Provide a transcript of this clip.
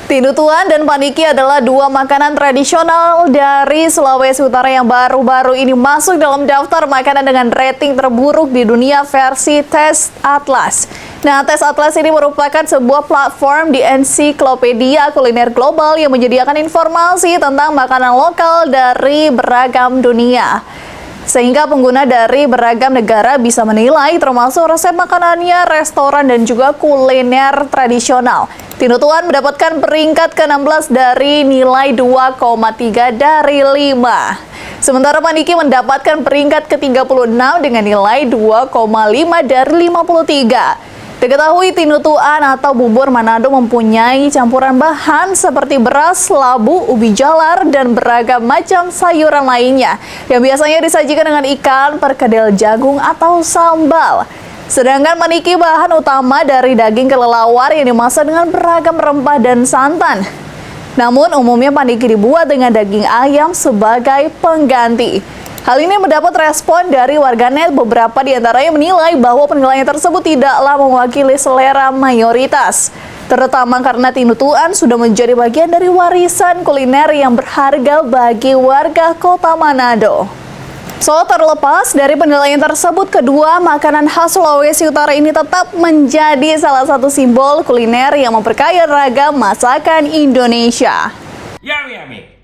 Tinutuan dan paniki adalah dua makanan tradisional dari Sulawesi Utara yang baru-baru ini masuk dalam daftar makanan dengan rating terburuk di dunia versi Tes Atlas. Nah, Tes Atlas ini merupakan sebuah platform di ensiklopedia kuliner global yang menyediakan informasi tentang makanan lokal dari beragam dunia. Sehingga pengguna dari beragam negara bisa menilai termasuk resep makanannya, restoran, dan juga kuliner tradisional. Tinutuan mendapatkan peringkat ke-16 dari nilai 2,3 dari 5. Sementara Paniki mendapatkan peringkat ke-36 dengan nilai 2,5 dari 53. Diketahui tinutuan atau bubur Manado mempunyai campuran bahan seperti beras, labu, ubi jalar, dan beragam macam sayuran lainnya yang biasanya disajikan dengan ikan, perkedel jagung, atau sambal. Sedangkan paniki bahan utama dari daging kelelawar yang dimasak dengan beragam rempah dan santan. Namun umumnya paniki dibuat dengan daging ayam sebagai pengganti. Hal ini mendapat respon dari warganet. Beberapa di antaranya menilai bahwa penilaian tersebut tidaklah mewakili selera mayoritas, terutama karena tinutuan sudah menjadi bagian dari warisan kuliner yang berharga bagi warga kota Manado. So, terlepas dari penilaian tersebut, kedua makanan khas Sulawesi Utara ini tetap menjadi salah satu simbol kuliner yang memperkaya ragam masakan Indonesia. Yummy, yummy.